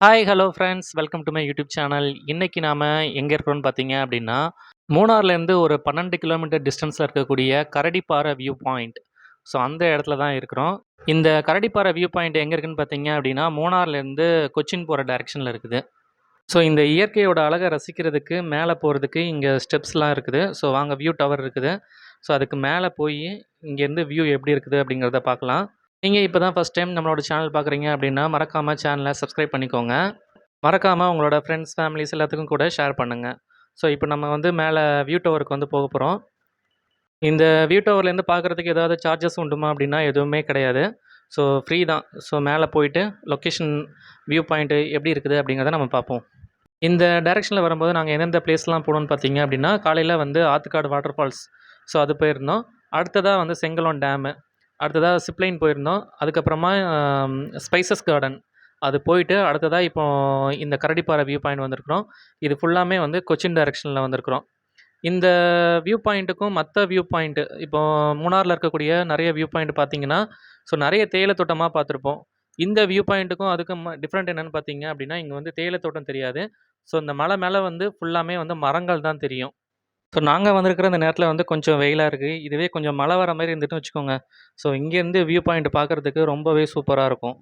Hi, hello friends. Welcome to my YouTube channel. இன்னைக்கு நாம எங்க இருக்கிறோம்னு பார்த்தீங்க அப்படின்னா, மூணார்லேருந்து ஒரு 12 கிலோமீட்டர் டிஸ்டன்ஸ்ல இருக்கக்கூடிய கரடிப்பாறை வியூ பாயிண்ட். ஸோ அந்த இடத்துல தான் இருக்கிறோம். இந்த கரடிப்பாறை வியூ பாயிண்ட் எங்க இருக்குன்னு பார்த்தீங்க அப்படின்னா, மூணார்லேருந்து கொச்சின் போற டைரக்ஷன்ல இருக்குது. ஸோ இந்த இயற்கையோட அழக ரசிக்கிறதுக்கு மேல போறதுக்கு இங்க ஸ்டெப்ஸ்லாம் இருக்குது. ஸோ வாங்க வியூ டவர் இருக்குது. ஸோ அதுக்கு மேல போயி இங்கேருந்து வியூ எப்படி இருக்குது அப்படிங்கிறத பார்க்கலாம். நீங்க இப்ப தான் ஃபர்ஸ்ட் டைம் நம்மளோட சேனல் பார்க்குறீங்க அப்படின்னா, மறக்காம சேனல சப்ஸ்கிரைப் பண்ணிக்கோங்க. மறக்காம உங்களோட ஃப்ரெண்ட்ஸ், ஃபேமிலிஸ் எல்லாத்துக்கும் கூட ஷேர் பண்ணுங்க. ஸோ இப்போ நம்ம வந்து மேல வியூ டவருக்கு வந்து போகப்போறோம். இந்த வியூ டவர்லேருந்து பார்க்குறதுக்கு ஏதாவது சார்ஜஸ் உண்டுமா அப்படின்னா, எதுவுமே கிடையாது. ஸோ ஃப்ரீ தான். ஸோ மேல போயிட்டு லொக்கேஷன் வியூ பாயிண்ட் எப்படி இருக்குது அப்படிங்கிறத நம்ம பார்ப்போம். இந்த டைரக்ஷன்ல வரும்போது நாங்க எந்தெந்த பிளேஸ்லாம் போனோம்னு பார்த்தீங்க அப்படின்னா, காலையில வந்து ஆத்துக்காடு வாட்டர் ஃபால்ஸ். ஸோ அது போயிருந்தோம். அடுத்ததா வந்து செங்கலோன் டேமு. அடுத்ததா சிப்லைன் போயிருந்தோம். அதுக்கப்புறமா ஸ்பைசஸ் கார்டன். அது போயிட்டு அடுத்ததா இப்போ இந்த கரடிப்பாறை வியூ பாயிண்ட் வந்திருக்கிறோம். இது ஃபுல்லாமே வந்து கொச்சின் டைரக்ஷன்ல வந்திருக்கிறோம். இந்த வியூ பாயிண்ட்டுக்கும் மத்த வியூ பாயிண்ட் இப்போ மூணார்ல இருக்கக்கூடிய நெறைய வியூ பாயிண்ட் பார்த்தீங்கன்னா, ஸோ நெறைய தேயிலை தோட்டமா பார்த்துருப்போம். இந்த வியூ பாயிண்ட்டுக்கும் அதுக்கும் டிஃபரெண்ட் என்னன்னு பார்த்தீங்க அப்படின்னா, இங்க வந்து தேயிலை தோட்டம் தெரியாது. ஸோ இந்த மலை மேல வந்து ஃபுல்லாமே வந்து மரங்கள் தான் தெரியும். ஸோ நாங்க வந்திருக்கிற இந்த நேரத்தில வந்து கொஞ்சம் வெயிலா இருக்கு. இதுவே கொஞ்சம் மழை வர மாரி இருந்துட்டுன்னு வச்சுக்கோங்க. ஸோ இங்கேருந்து வியூ பாயிண்ட் பார்க்கறதுக்கு ரொம்பவே சூப்பரா இருக்கும்.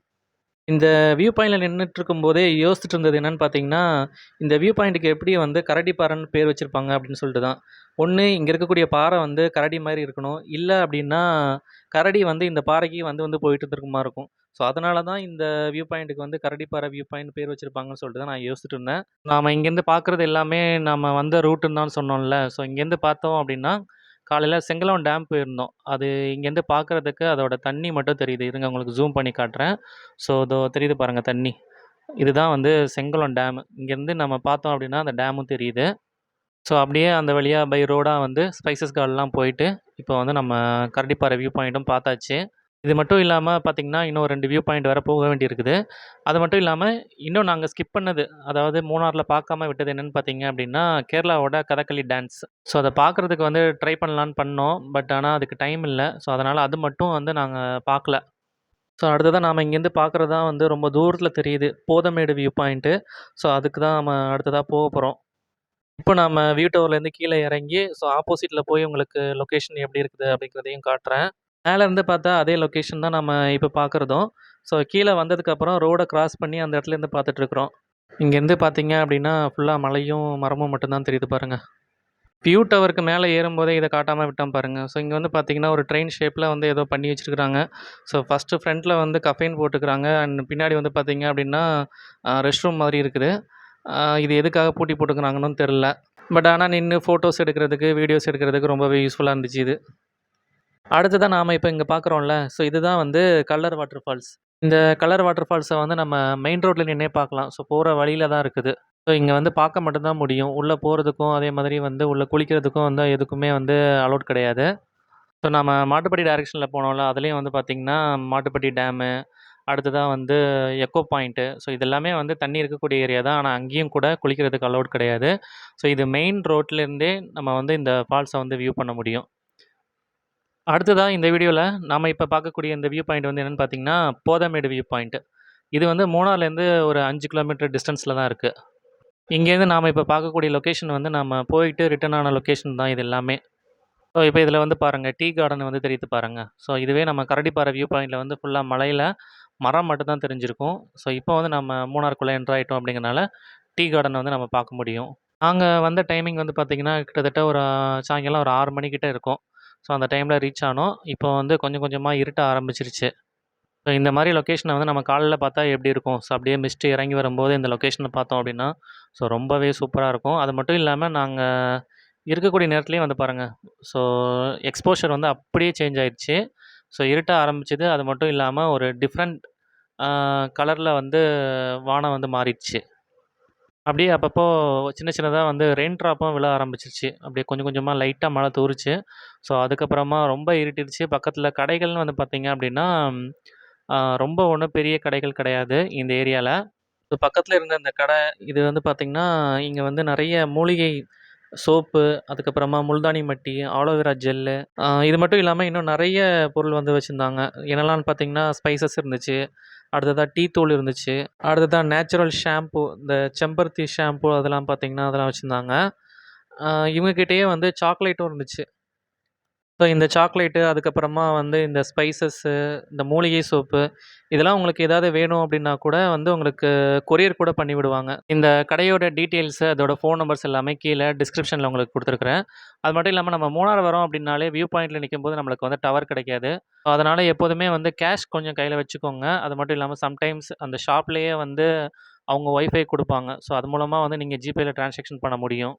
இந்த வியூ பாயிண்ட்ல நின்னுட்ருக்கும்போதே யோசிச்சுட்டு இருந்தது என்னன்னு பார்த்தீங்கன்னா, இந்த வியூ பாயிண்ட்டுக்கு எப்படி வந்து கரடிப்பாறைன்னு பேர் வச்சிருப்பாங்க அப்படின்னு சொல்லிட்டு தான். ஒண்ணு இங்க இருக்கக்கூடிய பாறை வந்து கரடி மாரி இருக்கணும். இல்ல அப்படின்னா, கரடி வந்து இந்த பாறைக்கு வந்து வந்து போயிட்டு இருந்திருக்க மாரி இருக்கும். ஸோ அதனால தான் இந்த வியூ பாயிண்ட்டுக்கு வந்து கரடிப்பாறை வியூ பாயிண்ட் பேர் வச்சிருப்பாங்கன்னு சொல்லிட்டு தான் நான் யோசிச்சுட்டு இருந்தேன். நாம இங்கேருந்து பார்க்குறது எல்லாமே நம்ம வந்த ரூட்டுன்னு தான் சொன்னோம்ல. ஸோ இங்கேருந்து பார்த்தோம் அப்படின்னா, காலையில செங்கலோன் டேம் போயிருந்தோம். அது இங்கேருந்து பார்க்குறதுக்கு அதோட தண்ணி மட்டும் தெரியுது. இருங்க உங்களுக்கு ஜூம் பண்ணி காட்டுறேன். ஸோ இதோ தெரியுது பாருங்க தண்ணி. இதுதான் வந்து செங்கலோன் டேமு. இங்கேருந்து நம்ம பார்த்தோம் அப்படின்னா, அந்த டேமும் தெரியுது. ஸோ அப்படியே அந்த வழியா பை ரோடா வந்து ஸ்பைசஸ் கார்டன்லாம் போயிட்டு, இப்போ வந்து நம்ம கரடிப்பாறை வியூ பாயிண்ட்டும் பார்த்தாச்சு. இது மட்டும் இல்லாம பார்த்தீங்கன்னா, இன்னும் 2 வியூ பாயிண்ட் வேற போக வேண்டியிருக்குது. அது மட்டும் இல்லாம, இன்னும் நாங்க ஸ்கிப் பண்ணது, அதாவது மூணார்ல பார்க்காம விட்டது என்னன்னு பார்த்தீங்க அப்படின்னா, கேரளாவோட கதகளி டான்ஸ். ஸோ அத பார்க்குறதுக்கு வந்து ட்ரை பண்ணலான்னு பண்ணோம். பட் ஆனா அதுக்கு டைம் இல்ல. ஸோ அதனால அது மட்டும் வந்து நாங்க பார்க்கல. ஸோ அடுத்ததா நாம இங்கேருந்து பார்க்குறது தான் வந்து ரொம்ப தூரத்தில தெரியுது. போதமேடு வியூ பாயிண்ட்டு. ஸோ அதுக்கு தான் நம்ம அடுத்ததா போகப்போறோம். இப்போ நாம வியூ டவர்லேருந்து கீழ இறங்கி, ஸோ ஆப்போசிட்ல போய் உங்களுக்கு லொகேஷன் எப்படி இருக்குது அப்படிங்கிறதையும் காட்டுறேன். மேல இருந்து பார்த்தா அதே லொகேஷன் தான் நம்ம இப்ப பார்க்குறதும். ஸோ கீழ வந்ததுக்கப்புறம் ரோட கிராஸ் பண்ணி அந்த இடத்துலேருந்து பார்த்துட்டுருக்குறோம். இங்கேருந்து பார்த்தீங்க அப்படின்னா, ஃபுல்லா மலையும், மரமும் மட்டும் தான் தெரியுது பாருங்க. வியூ டவருக்கு மேல ஏறும்போதே இத காட்டாம விட்டோம் பாருங்க. ஸோ இங்க வந்து பார்த்தீங்கன்னா, ஒரு ட்ரெயின் ஷேப்ல வந்து ஏதோ பண்ணி வச்சிருக்காங்க. ஸோ ஃபர்ஸ்ட்டு ஃப்ரண்ட்ல வந்து கஃபேன் போட்டுருக்காங்க. அண்ட் பின்னாடி வந்து பார்த்தீங்க அப்படின்னா, ரெஸ்ட் ரூம் மாதிரி இருக்குது. இது எதுக்காக பூட்டி போட்டுருக்காங்கன்னும் தெரியல. பட் ஆனா நின்னு ஃபோட்டோஸ் எடுக்கிறதுக்கு, வீடியோஸ் எடுக்கிறதுக்கு ரொம்பவே யூஸ்ஃபுல்லா இருந்துச்சு இது. அடுத்ததா நாம இப்ப இங்க பார்க்குறோம்ல, ஸோ இதுதான் வந்து கல்லர் வாட்டர் ஃபால்ஸ். இந்த கல்லர் வாட்டர் ஃபால்ஸ வந்து நம்ம மெயின் ரோட்ல நின்னே பார்க்கலாம். ஸோ போற வழியில தான் இருக்குது. ஸோ இங்க வந்து பார்க்க மட்டும் தான் முடியும். உள்ள போறதுக்கும், அதே மாதிரி வந்து உள்ள குளிக்கிறதுக்கும் வந்து எதுக்குமே வந்து அலோட் கிடையாது. ஸோ நம்ம மாட்டுப்பட்டி டைரக்ஷன்ல போனோம்ல, அதுலயும் வந்து பார்த்தீங்கன்னா, மாட்டுப்பட்டி டேமு, அடுத்ததா வந்து எக்கோ பாயிண்ட்டு. ஸோ இது எல்லாமே வந்து தண்ணி இருக்கக்கூடிய ஏரியா தான். ஆனா அங்கேயும் கூட குளிக்கிறதுக்கு அலோட் கிடையாது. ஸோ இது மெயின் ரோட்லேருந்தே நம்ம வந்து இந்த ஃபால்ஸ வந்து வியூ பண்ண முடியும். அடுத்ததா இந்த வீடியோல நாம இப்ப பார்க்கக்கூடிய இந்த வியூ பாயிண்ட் வந்து என்னன்னு பார்த்தீங்கன்னா, போதமேடு வியூ பாயிண்ட். இது வந்து மூணார்லேருந்து ஒரு 5 கிலோமீட்டர் டிஸ்டன்ஸ்ல தான் இருக்கு. இங்கேருந்து நாம இப்ப பார்க்கக்கூடிய லொகேஷன் வந்து நம்ம போயிட்டு ரிட்டர்ன் ஆன லொகேஷன் தான் இது எல்லாமே. ஸோ இப்ப இதுல வந்து பாருங்க, டீ கார்டன் வந்து தெரியுது பாருங்க. ஸோ இதுவே நம்ம கரடிப்பாறை வியூ பாயிண்ட்ல வந்து ஃபுல்லா மலையில மரம் மட்டும் தான் தெரிஞ்சிருக்கும். ஸோ இப்போ வந்து நம்ம மூணாருக்குள்ள என்டர் ஆயிட்டோம் அப்படிங்கிறனால, டீ கார்டன் வந்து நம்ம பார்க்க முடியும். நாங்க வந்த டைமிங் வந்து பார்த்தீங்கன்னா, கிட்டத்தட்ட ஒரு சாயங்காலம் ஒரு 6 மணி கிட்ட இருக்கும். ஸோ அந்த டைம்ல ரீச் ஆனோம். இப்போ வந்து கொஞ்சம் கொஞ்சமா இருட்ட ஆரம்பிச்சிருச்சு. ஸோ இந்த மாரி லொகேஷன வந்து நம்ம காலைல பார்த்தா எப்படி இருக்கும்? ஸோ அப்படியே மிஸ்ட் இறங்கி வரும்போது இந்த லொகேஷன பார்த்தோம் அப்படின்னா, ஸோ ரொம்பவே சூப்பரா இருக்கும். அது மட்டும் இல்லாம நாங்க இருக்கக்கூடிய நேரத்துலயும் வந்து பாருங்க, ஸோ எக்ஸ்போஷர் வந்து அப்படியே சேஞ்ச் ஆயிருச்சு. ஸோ இருட்ட ஆரம்பிச்சது. அது மட்டும் இல்லாம ஒரு டிஃப்ரெண்ட் அ கலர்ல வந்து வானம் வந்து மாறிடுச்சு. அப்படியே அப்பப்போ சின்ன சின்னதா வந்து ரெயின் ட்ராப்பும் விழ ஆரம்பிச்சுருச்சு. அப்படியே கொஞ்சம் கொஞ்சமா லைட்டா மழை தூறுச்சு. ஸோ அதுக்கப்புறமா ரொம்ப இருட்டிடுச்சு. பக்கத்தில கடைகள்னு வந்து பார்த்தீங்க அப்படின்னா, ரொம்ப ஒண்ணும் பெரிய கடைகள் கிடையாது இந்த ஏரியால. ஸோ பக்கத்தில இருந்த இந்த கடை, இது வந்து பார்த்தீங்கன்னா, இங்க வந்து நெறைய மூலிகை சோப்பு, அதுக்கப்புறமா முல்தானி மட்டி, ஆலோவேரா ஜெல்லு, இது மட்டும் இல்லாம இன்னும் நெறைய பொருள் வந்து வச்சிருந்தாங்க. என்னலான்னு பார்த்தீங்கன்னா, ஸ்பைசஸ் இருந்துச்சு. அடுத்ததா டீ தூள் இருந்துச்சு. அடுத்ததா நேச்சுரல் ஷாம்பு, இந்த செம்பருத்தி ஷாம்பு அதெல்லாம் பார்த்தீங்கன்னா, அதெல்லாம் வச்சிருந்தாங்க. இவங்க கிட்டயே வந்து சாக்லேட்டும் இருந்துச்சு. ஸோ இந்த சாக்லேட்டு, அதுக்கப்புறமா வந்து இந்த ஸ்பைசஸ்ஸு, இந்த மூலிகை சோப்பு, இதெல்லாம் உங்களுக்கு ஏதாவது வேணும் அப்டின்னா கூட வந்து உங்களுக்கு கொரியர் கூட பண்ணி விடுவாங்க. இந்த கடையோட டீட்டெயில்ஸு, அதோட ஃபோன் நம்பர்ஸ் எல்லாமே கீழ டிஸ்கிரிப்ஷன்ல உங்களுக்கு குடுத்துருக்கிறேன். அது மட்டும் இல்லாம நம்ம மூணார் வரோம் அப்டின்னாலே, வியூ பாயிண்ட்ல நிக்கும்போது நம்மளுக்கு வந்து டவர் கிடைக்காது. அதனால எப்போதுமே வந்து கேஷ் கொஞ்சம் கையில வச்சுக்கோங்க. அது மட்டும் இல்லாம சம்டைம்ஸ் அந்த ஷாப்லேயே வந்து அவங்க வைஃபை குடுப்பாங்க. ஸோ அது மூலமா வந்து நீங்க ஜிபேல டிரான்சாக்ஷன் பண்ண முடியும்.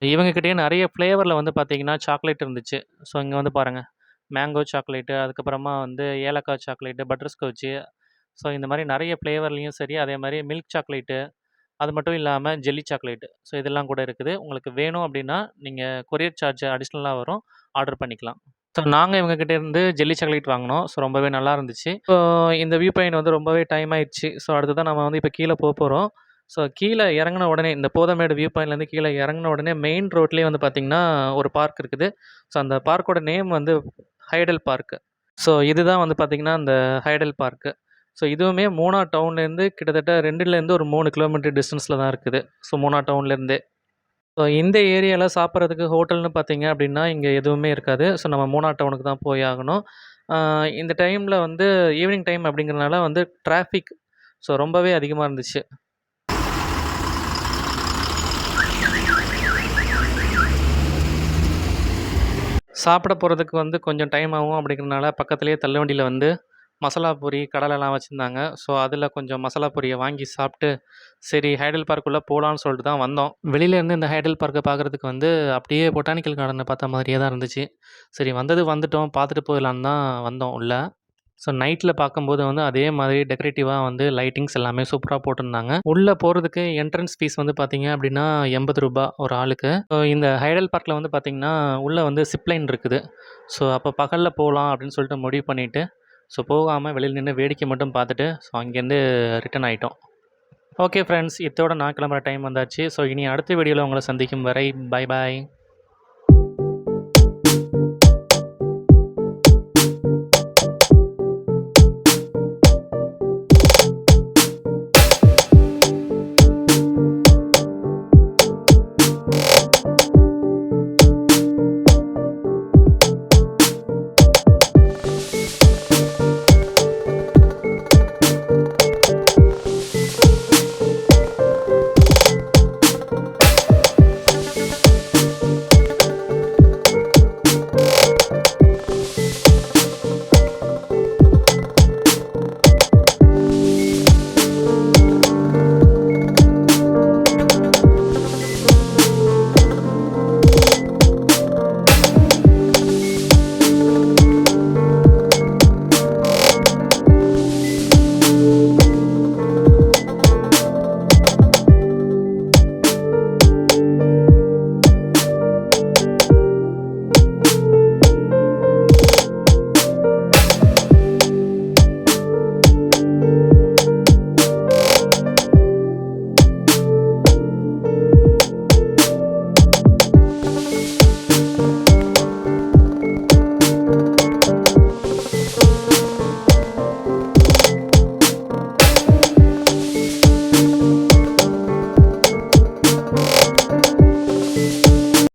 இவங்க கிட்டயே நெறைய ஃப்ளேவர்ல வந்து பார்த்தீங்கன்னா, சாக்லேட் இருந்துச்சு. ஸோ இங்க வந்து பாருங்க. மேங்கோ சாக்லேட்டு, அதுக்கப்புறமா வந்து ஏலக்காய் சாக்லேட்டு, பட்டர்ஸ்காட்சு. ஸோ இந்த மாரி நெறைய ஃப்ளேவர்லயும் சரி, அதே மாரி மில்க் சாக்லேட்டு, அது மட்டும் இல்லாம ஜெல்லி சாக்லேட்டு. ஸோ இதெல்லாம் கூட இருக்குது. உங்களுக்கு வேணும் அப்டின்னா, நீங்க கொரியர் சார்ஜ் அடிஷ்னலா வரும். ஆர்டர் பண்ணிக்கலாம். ஸோ நாங்க இவங்க கிட்ட இருந்து ஜெல்லி சாக்லேட் வாங்குனோம். ஸோ ரொம்பவே நல்லா இருந்துச்சு. ஸோ இந்த வியூ பாயிண்ட் வந்து ரொம்பவே டைம் ஆயிடுச்சு. ஸோ அடுத்ததா நம்ம வந்து இப்ப கீழ போறோம். ஸோ கீழ இறங்குன உடனே இந்த போதமேடு வியூ பாயிண்ட்லேருந்து கீழ இறங்குன உடனே மெயின் ரோட்லயே வந்து பார்த்தீங்கன்னா, ஒரு பார்க் இருக்குது. ஸோ அந்த பார்க்கோட நேம் வந்து ஹைடல் பார்க். ஸோ இதுதான் வந்து பார்த்தீங்கன்னா, அந்த ஹைடல் பார்க். ஸோ இதுவுமே மூணார் டவுன்லேருந்து கிட்டத்தட்ட 2லேருந்து ஒரு 3 கிலோமீட்டர் டிஸ்டன்ஸ்ல தான் இருக்குது. ஸோ மூணார் டவுன்லேருந்தே. ஸோ இந்த ஏரியால சாப்பிட்றதுக்கு ஹோட்டல்னு பார்த்தீங்க அப்படின்னா, இங்க எதுவுமே இருக்காது. ஸோ நம்ம மூணார் டவுனுக்கு தான் போய் ஆகணும். ஆ இந்த டைம்ல வந்து ஈவினிங் டைம் அப்படிங்கிறனால வந்து டிராஃபிக் ஸோ ரொம்பவே அதிகமா இருந்துச்சு. சாப்பிட போறதுக்கு வந்து கொஞ்சம் டைம் ஆகும் அப்படிங்கிறனால, பக்கத்திலேயே தள்ளுவண்டியில வந்து மசாலா பூரி, கடலைலாம் வச்சிருந்தாங்க. ஸோ, அதில கொஞ்சம் மசாலா பூரிய வாங்கி சாப்பிட்டு, சரி ஹைடல் பார்க்குள்ள போலான்னு சொல்லிட்டு தான் வந்தோம். வெளியிலேருந்து இந்த ஹைடல் பார்க்க பார்க்குறதுக்கு வந்து அப்படியே பொட்டானிக்கல் கார்டன பார்த்த மாதிரியே தான் இருந்துச்சு. சரி வந்தது வந்துட்டோம், பார்த்துட்டு போயிடலான்னு தான் வந்தோம் உள்ள. ஸோ, நைட்ல பார்க்கும்போது வந்து அதே மாதிரி டெக்கரேட்டிவா வந்து லைட்டிங்ஸ் எல்லாமே சூப்பரா போட்டிருந்தாங்க. உள்ள போறதுக்கு என்ட்ரன்ஸ் ஃபீஸ் வந்து பார்த்தீங்க அப்படின்னா ரூ. 80 ஒரு ஆளுக்கு. ஸோ, இந்த ஹைடல் பார்க்ல வந்து பார்த்தீங்கன்னா, உள்ள வந்து சிப் லைன் இருக்குது. ஸோ, அப்போ பகல்ல போலாம் அப்படின்னு சொல்லிட்டு முடிவு பண்ணிட்டு, ஸோ போகாம வெளியில நின்னு வேடிக்கை மட்டும் பார்த்துட்டு, ஸோ அங்கேருந்து ரிட்டர்ன் ஆயிட்டோம். ஓகே ஃப்ரெண்ட்ஸ், இத்தோட நான் கிளம்புற டைம் வந்தாச்சு. ஸோ, இனி அடுத்த வீடியோல உங்கள சந்திக்கும் வரை பாய் பாய்.